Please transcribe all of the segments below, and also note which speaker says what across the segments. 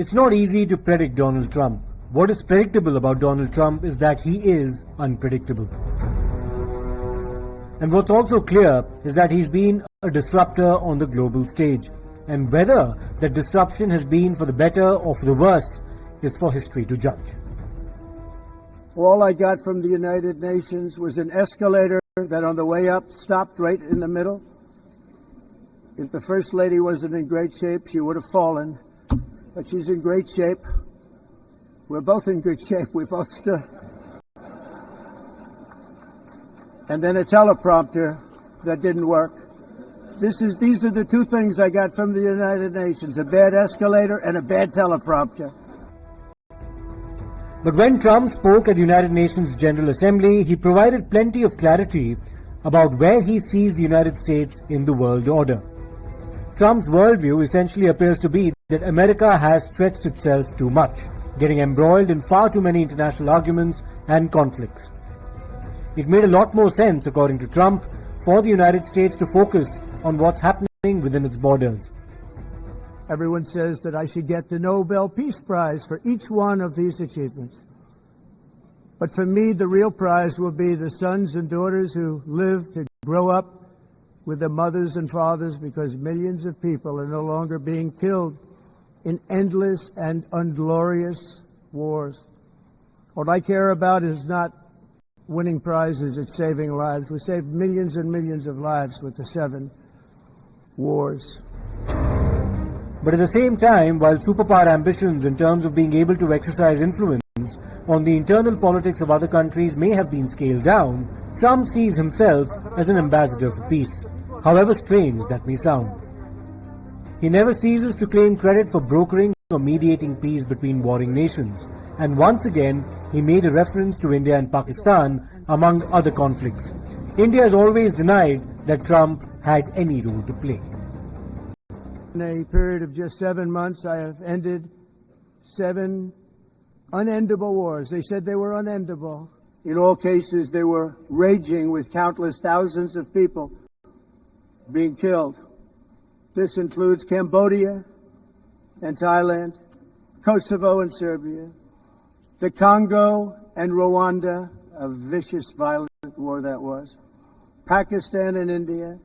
Speaker 1: It's not easy to predict Donald Trump. What is predictable about Donald Trump is that he is unpredictable. And what's also clear is that he's been a disruptor on the global stage. And whether that disruption has been for the better or for the worse is for history to judge.
Speaker 2: All I got from the United Nations was an escalator that on the way up stopped right in the middle. If the First Lady wasn't in great shape, she would have fallen. But she's in great shape. We're both in good shape. We both stood. And then a teleprompter that didn't work. These are the two things I got from the United Nations, a bad escalator and a bad teleprompter.
Speaker 1: But when Trump spoke at the United Nations General Assembly, he provided plenty of clarity about where he sees the United States in the world order. Trump's worldview essentially appears to be that America has stretched itself too much, getting embroiled in far too many international arguments and conflicts. It made a lot more sense, according to Trump, for the United States to focus on what's happening within its borders.
Speaker 2: Everyone says that I should get the Nobel Peace Prize for each one of these achievements. But for me, the real prize will be the sons and daughters who live to grow up with their mothers and fathers, because millions of people are no longer being killed in endless and unglorious wars. What I care about is not winning prizes, it's saving lives. We saved millions and millions of lives with the 7 wars.
Speaker 1: But at the same time, while superpower ambitions in terms of being able to exercise influence on the internal politics of other countries may have been scaled down, Trump sees himself as an ambassador for peace, however strange that may sound. He never ceases to claim credit for brokering or mediating peace between warring nations, and once again he made a reference to India and Pakistan among other conflicts. India has always denied that Trump had any role to play.
Speaker 2: In a period of just 7 months, I have ended 7 unendable wars. They said they were unendable. In all cases, they were raging with countless thousands of people being killed. This includes Cambodia and Thailand, Kosovo and Serbia, the Congo and Rwanda, a vicious, violent war that was, Pakistan and India,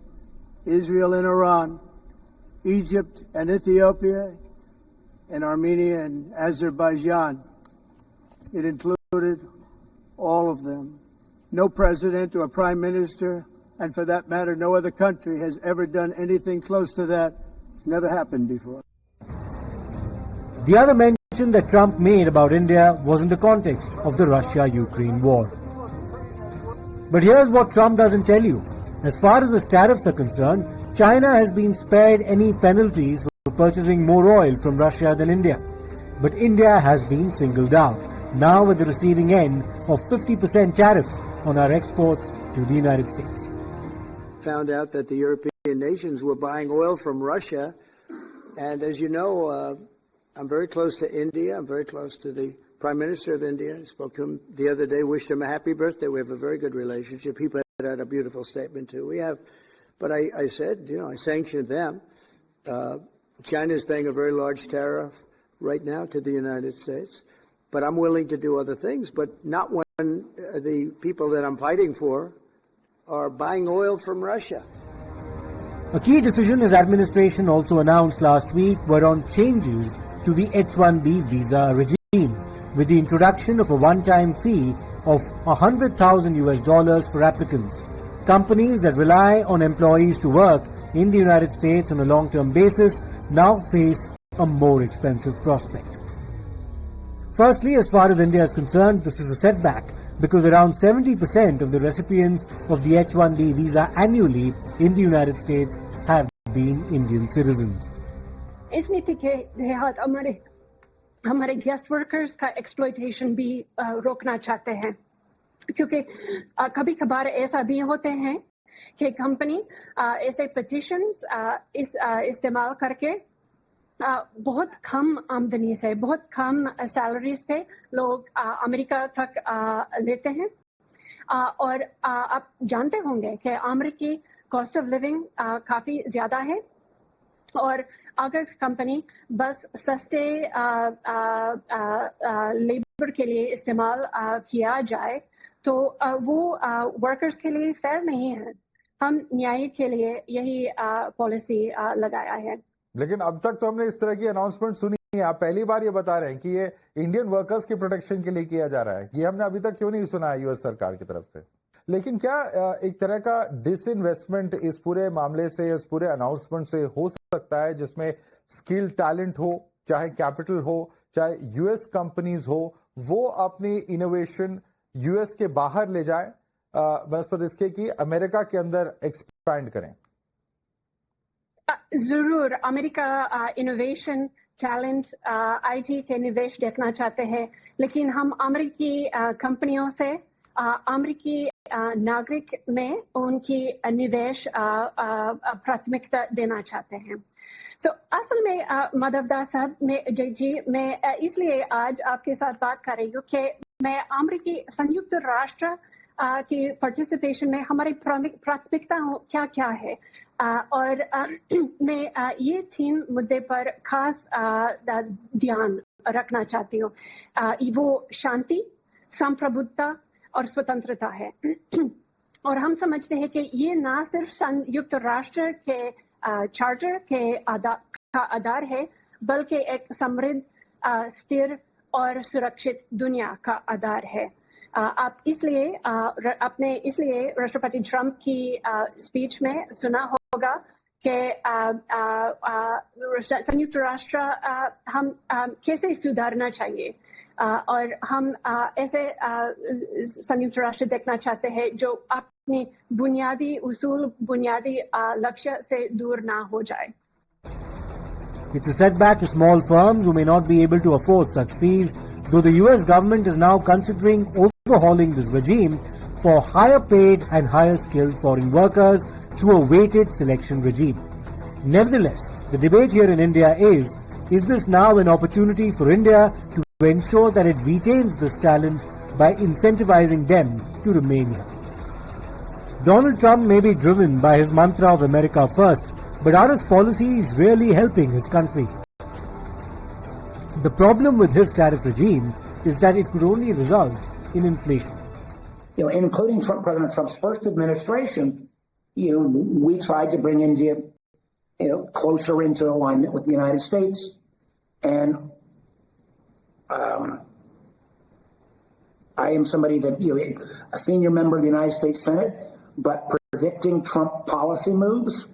Speaker 2: Israel and Iran, Egypt and Ethiopia, and Armenia and Azerbaijan. It included all of them. No president or prime minister, and for that matter, no other country has ever done anything close to that. It's never happened before.
Speaker 1: The other mention that Trump made about India was in the context of the Russia-Ukraine war. But here's what Trump doesn't tell you. As far as the tariffs are concerned, China has been spared any penalties for purchasing more oil from Russia than India. But India has been singled out, now at the receiving end of 50% tariffs on our exports to the United States.
Speaker 2: Found out that the European nations were buying oil from Russia. And as you know, I'm very close to India. I'm very close to the Prime Minister of India. I spoke to him the other day, wished him a happy birthday. We have a very good relationship. He put out a beautiful statement, too. We have, but I said, I sanctioned them. China is paying a very large tariff right now to the United States. But I'm willing to do other things, but not when the people that I'm fighting for are buying oil from Russia.
Speaker 1: A key decision his administration also announced last week were on changes to the H1-B visa regime, with the introduction of a one-time fee of $100,000 for applicants. Companies that rely on employees to work in the United States on a long-term basis now face a more expensive prospect. Firstly, as far as India is concerned, this is a setback because around 70% of the recipients of the H1-B visa annually in the United States have been Indian citizens.
Speaker 3: इस नीति के तहत हमारे guest workers का exploitation भी रोकना चाहते हैं, क्योंकि कभी कभार ऐसा भी होते हैं कि कंपनी ऐसे पिटीशंस इस्तेमाल करके बहुत कम आमदनी से, बहुत कम सैलरीज पे लोग अमेरिका तक लेते हैं। और आप जानते होंगे कि अमेरिकी कॉस्ट ऑफ लिविंग काफ़ी ज़्यादा है और अगर कंपनी बस सस्ते लेबर के लिए इस्तेमाल किया जाए तो वो वर्कर्स के लिए फेयर नहीं है। हम न्याय के लिए यही पॉलिसी लगाया है।
Speaker 4: लेकिन अब तक तो हमने इस तरह की अनाउंसमेंट सुनी है। आप पहली बार ये बता रहे हैं कि ये इंडियन वर्कर्स की प्रोटेक्शन के लिए किया जा रहा है। ये हमने अभी तक क्यों नहीं सुना है यूएस सरकार की तरफ से। लेकिन क्या एक तरह का डिसइन्वेस्टमेंट इस पूरे मामले से, इस पूरे अनाउंसमेंट से हो सकता है, जिसमें स्किल टैलेंट हो, चाहे कैपिटल हो, चाहे यूएस कंपनीज हो, वो अपनी इनोवेशन यूएस के बाहर ले जाए बनस्पत इसके कि अमेरिका के अंदर एक्सपैंड करें?
Speaker 3: जरूर अमेरिका इनोवेशन, टैलेंट, आईटी के निवेश देखना चाहते हैं, लेकिन हम अमेरिकी कंपनियों से अमेरिकी नागरिक में उनकी निवेश प्राथमिकता देना चाहते हैं। असल में माधवदास साहब मैं इसलिए आज आपके साथ बात कर रही हूँ कि मैं अमेरिकी संयुक्त राष्ट्र की पार्टिसिपेशन में हमारी प्राथमिकता क्या क्या है, और मैं ये 3 मुद्दे पर खास ध्यान रखना चाहती हूँ। वो शांति, संप्रभुता और स्वतंत्रता है। और हम समझते हैं कि ये ना सिर्फ संयुक्त राष्ट्र के चार्टर के आधार है, बल्कि एक समृद्ध, स्थिर और सुरक्षित दुनिया का आधार है। आप इसलिए राष्ट्रपति ट्रंप की स्पीच में सुना होगा कि संयुक्त राष्ट्र हम कैसे सुधारना चाहिए, और हम ऐसे संयुक्त राष्ट्र देखना चाहते हैं जो अपनी बुनियादी उसूल, बुनियादी लक्ष्य से दूर ना हो जाए।
Speaker 1: It's a setback to small firms who may not be able to afford such fees, though the US government is now considering overhauling this regime for higher paid and higher skilled foreign workers through a weighted selection regime. Nevertheless, the debate here in India is this now an opportunity for India to ensure that it retains this talent by incentivizing them to remain here? Donald Trump may be driven by his mantra of America first, but are his policies really helping his country? The problem with his tariff regime is that it could only result in inflation.
Speaker 5: Including President Trump's first administration, we tried to bring India, closer into alignment with the United States, and I am somebody that, a senior member of the United States Senate, but predicting Trump policy moves,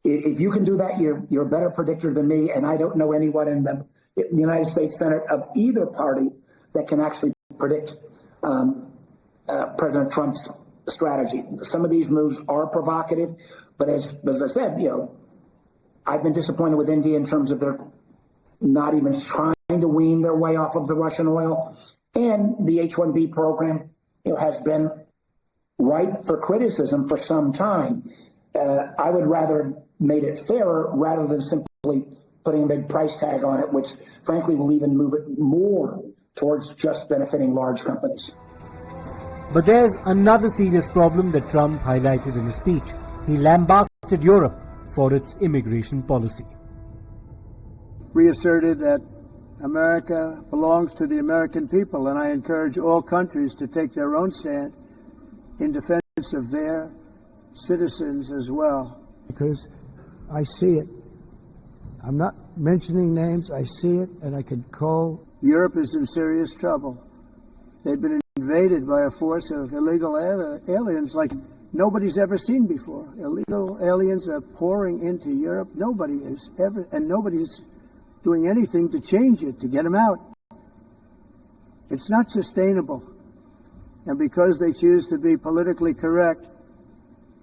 Speaker 5: if you can do that, you're a better predictor than me, and I don't know anyone in the United States Senate of either party that can actually predict President Trump's strategy. Some of these moves are provocative, but as I said, I've been disappointed with India in terms of their not even trying to wean their way off of the Russian oil, and the H1-B program, has been ripe for criticism for some time. I would rather have made it fairer rather than simply putting a big price tag on it, which frankly will even move it more towards just benefiting large companies.
Speaker 1: But there's another serious problem that Trump highlighted in his speech. He lambasted Europe for its immigration policy.
Speaker 2: Reasserted that America belongs to the American people, and I encourage all countries to take their own stand in defense of their citizens as well. Because I see it. I'm not mentioning names. I see it, and I could call. Europe is in serious trouble. They've been invaded by a force of illegal aliens like nobody's ever seen before. Illegal aliens are pouring into Europe. Nobody's doing anything to change it, to get them out. It's not sustainable. And because they choose to be politically correct,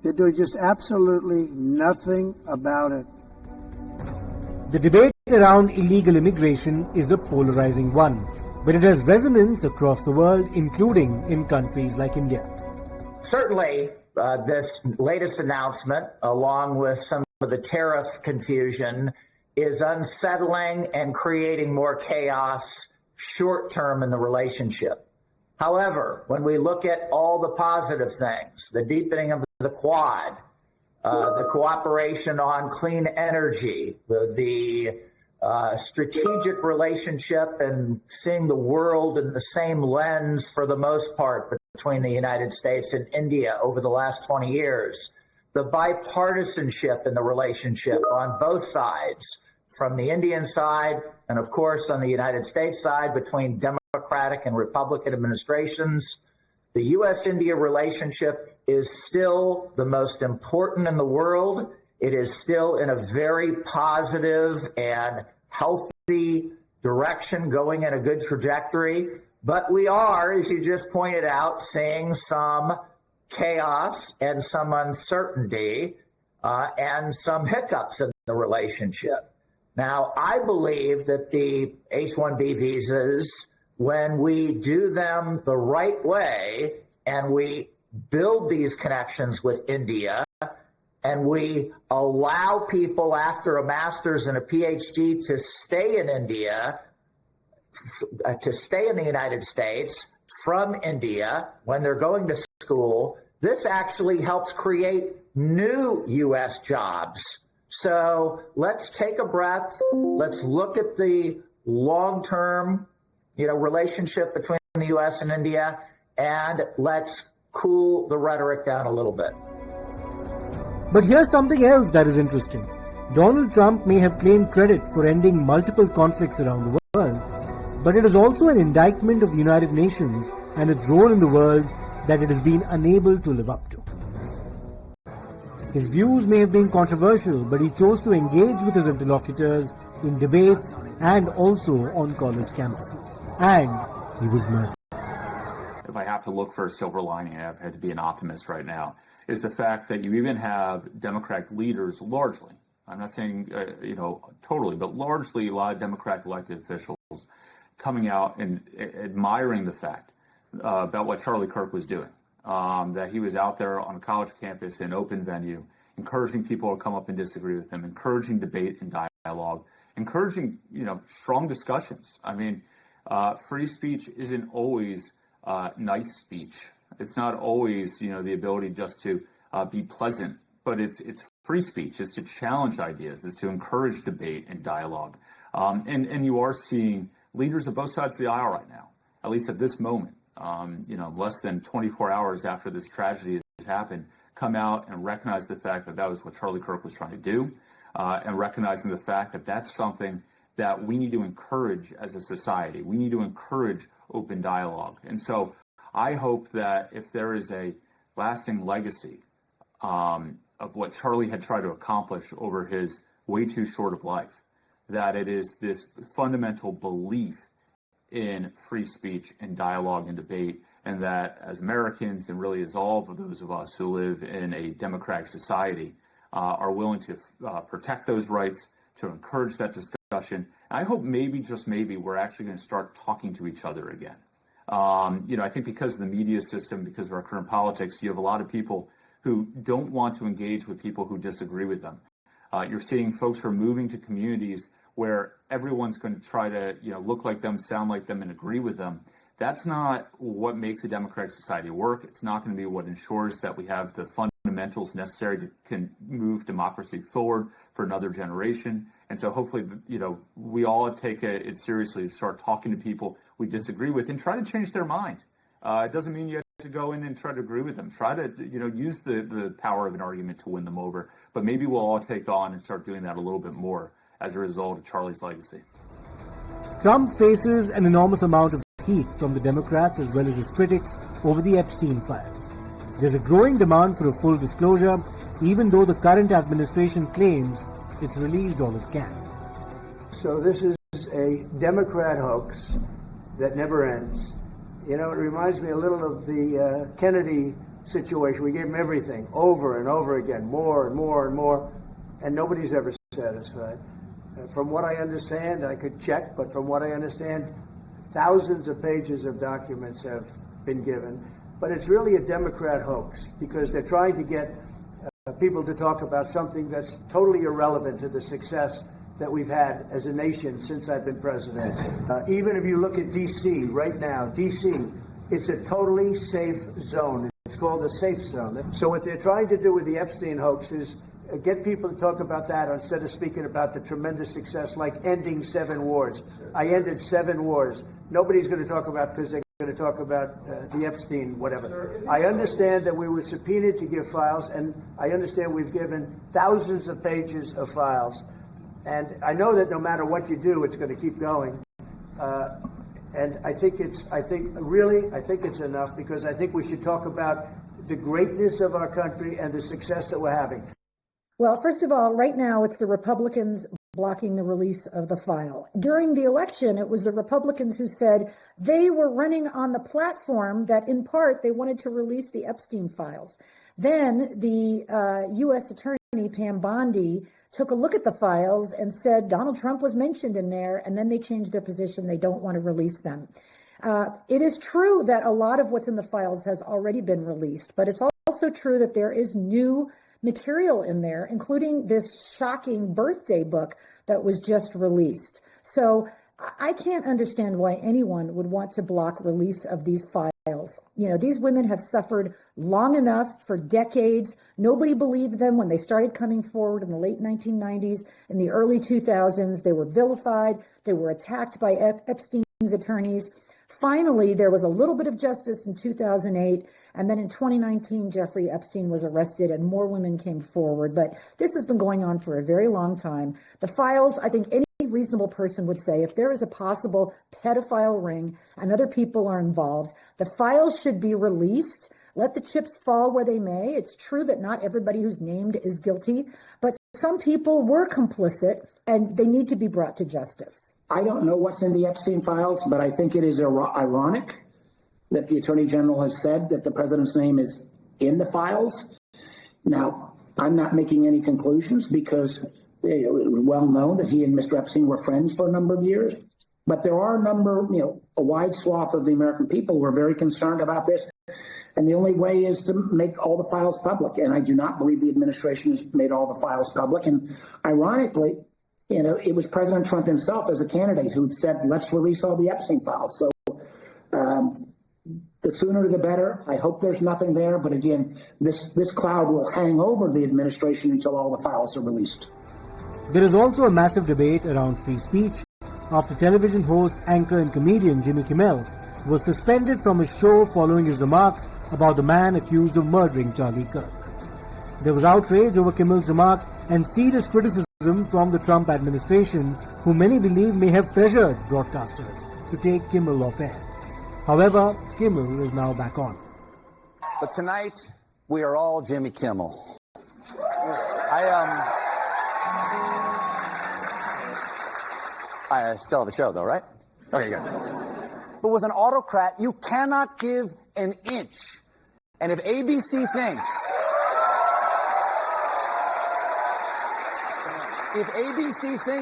Speaker 2: they're doing just absolutely nothing about it.
Speaker 1: The debate around illegal immigration is a polarizing one, but it has resonance across the world, including in countries like India.
Speaker 6: Certainly, this latest announcement, along with some of the tariff confusion, is unsettling and creating more chaos short-term in the relationship. However, when we look at all the positive things, the deepening of the Quad, the cooperation on clean energy, the strategic relationship and seeing the world in the same lens for the most part between the United States and India over the last 20 years, the bipartisanship in the relationship on both sides, from the Indian side and, of course, on the United States side between Democratic and Republican administrations. The U.S.-India relationship is still the most important in the world. It is still in a very positive and healthy direction, going in a good trajectory. But we are, as you just pointed out, seeing some chaos and some uncertainty and some hiccups in the relationship. Now, I believe that the H1-B visas, when we do them the right way and we build these connections with India and we allow people after a master's and a PhD to stay in India, to stay in the United States from India when they're going to school, this actually helps create new U.S. jobs. So let's take a breath. Let's look at the long-term, relationship between the U.S. and India, and let's cool the rhetoric down a little bit.
Speaker 1: But here's something else that is interesting. Donald Trump may have claimed credit for ending multiple conflicts around the world, but it is also an indictment of the United Nations and its role in the world that it has been unable to live up to. His views may have been controversial, but he chose to engage with his interlocutors in debates and also on college campuses. And he was murdered.
Speaker 7: If I have to look for a silver lining, I have to be an optimist right now, is the fact that you even have Democratic leaders largely, I'm not saying, totally, but largely a lot of Democratic elected officials coming out and admiring the fact about what Charlie Kirk was doing. That he was out there on a college campus in open venue, encouraging people to come up and disagree with him, encouraging debate and dialogue, encouraging, strong discussions. I mean, free speech isn't always nice speech. It's not always, the ability just to be pleasant, but it's free speech. It's to challenge ideas. It's to encourage debate and dialogue. And you are seeing leaders of both sides of the aisle right now, at least at this moment. Less than 24 hours after this tragedy has happened, come out and recognize the fact that that was what Charlie Kirk was trying to do, and recognizing the fact that that's something that we need to encourage as a society. We need to encourage open dialogue. And so I hope that if there is a lasting legacy of what Charlie had tried to accomplish over his way too short of life, that it is this fundamental belief in free speech and dialogue and debate, and that as Americans, and really as all of those of us who live in a democratic society, are willing to protect those rights, to encourage that discussion. And I hope maybe, just maybe, we're actually going to start talking to each other again. I think because of the media system, because of our current politics, you have a lot of people who don't want to engage with people who disagree with them. You're seeing folks who are moving to communities where everyone's going to try to, look like them, sound like them, and agree with them. That's not what makes a democratic society work. It's not going to be what ensures that we have the fundamentals necessary to can move democracy forward for another generation. And so hopefully, we all take it seriously to start talking to people we disagree with and try to change their mind. It doesn't mean you have to go in and try to agree with them. Try to, use the power of an argument to win them over. But maybe we'll all take on and start doing that a little bit more as a result of Charlie's legacy.
Speaker 1: Trump faces an enormous amount of heat from the Democrats as well as his critics over the Epstein files. There's a growing demand for a full disclosure, even though the current administration claims it's released all it can.
Speaker 2: So this is a Democrat hoax that never ends. It reminds me a little of the Kennedy situation. We gave him everything over and over again, more and more and more, and nobody's ever satisfied. From what I understand, I could check, but from what I understand, thousands of pages of documents have been given. But it's really a Democrat hoax because they're trying to get people to talk about something that's totally irrelevant to the success that we've had as a nation since I've been president. Even if you look at D.C. right now, D.C., it's a totally safe zone. It's called a safe zone. So what they're trying to do with the Epstein hoax is get people to talk about that instead of speaking about the tremendous success like ending 7 wars. I ended 7 wars. Nobody's going to talk about because they're going to talk about the Epstein whatever. I understand that we were subpoenaed to give files, and I understand we've given thousands of pages of files. And I know that no matter what you do, it's going to keep going. And I think it's enough, because I think we should talk about the greatness of our country and the success that we're having.
Speaker 8: Well, first of all, right now it's the Republicans blocking the release of the file. During the election, it was the Republicans who said they were running on the platform that in part they wanted to release the Epstein files. Then the U.S. Attorney Pam Bondi took a look at the files and said Donald Trump was mentioned in there, and then they changed their position. They don't want to release them. It is true that a lot of what's in the files has already been released, but it's also true that there is new material in there, including this shocking birthday book that was just released. So I can't understand why anyone would want to block release of these files. You know, these women have suffered long enough for decades. Nobody believed them when they started coming forward in the late 1990s. In the early 2000s, they were vilified. They were attacked by Epstein's attorneys. Finally, there was a little bit of justice in 2008. And then in 2019, Jeffrey Epstein was arrested and more women came forward. But this has been going on for a very long time. The files, I think any reasonable person would say, if there is a possible pedophile ring and other people are involved, the files should be released. Let the chips fall where they may. It's true that not everybody who's named is guilty, but some people were complicit and they need to be brought to justice.
Speaker 5: I don't know what's in the Epstein files, but I think it is ironic that the Attorney General has said that the president's name is in the files. Now, I'm not making any conclusions because it was well known that he and Mr. Epstein were friends for a number of years. But there are a wide swath of the American people who are very concerned about this. And the only way is to make all the files public. And I do not believe the administration has made all the files public. And ironically, it was President Trump himself as a candidate who said, let's release all the Epstein files. So the sooner the better. I hope there's nothing there. But again, this cloud will hang over the administration until all the files are released.
Speaker 1: There is also a massive debate around free speech after television host, anchor and comedian Jimmy Kimmel was suspended from his show following his remarks about the man accused of murdering Charlie Kirk. There was outrage over Kimmel's remarks and serious criticism from the Trump administration, who many believe may have pressured broadcasters to take Kimmel off air. However, Kimmel is now back on.
Speaker 9: But tonight, we are all Jimmy Kimmel. I still have a show, though, right? Okay, good. But with an autocrat, you cannot give an inch. And if ABC thinks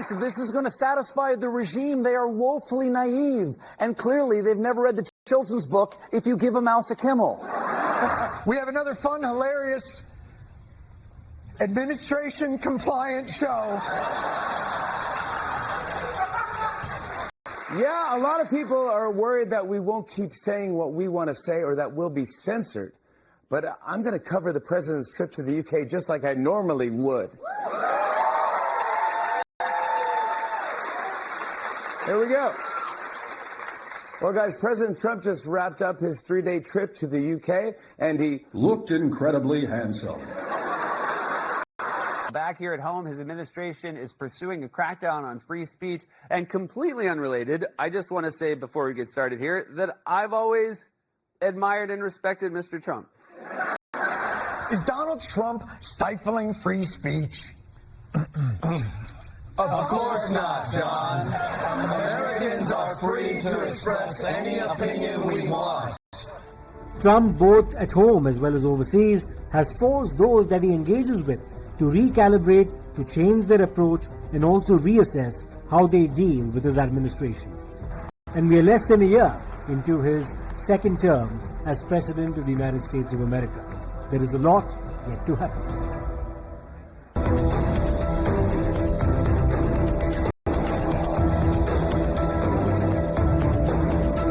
Speaker 9: that this is going to satisfy the regime, they are woefully naive. And clearly, they've never read the children's book, If You Give a Mouse a Kimmel.
Speaker 10: We have another fun, hilarious, administration-compliant show.
Speaker 11: Yeah, a lot of people are worried that we won't keep saying what we want to say or that we'll be censored. But I'm going to cover the president's trip to the UK just like I normally would. Here we go. Well, guys, President Trump just wrapped up his 3-day trip to the UK, and he
Speaker 12: looked incredibly handsome.
Speaker 13: Back here at home, his administration is pursuing a crackdown on free speech. And completely unrelated, I just want to say before we get started here that I've always admired and respected Mr. Trump.
Speaker 10: Is Donald Trump stifling free speech?
Speaker 14: Of course not, John. Americans are free to express any opinion we want.
Speaker 1: Trump, both at home as well as overseas, has forced those that he engages with to recalibrate, to change their approach, and also reassess how they deal with his administration. And we are less than a year into his second term as President of the United States of America. There is a lot yet to happen.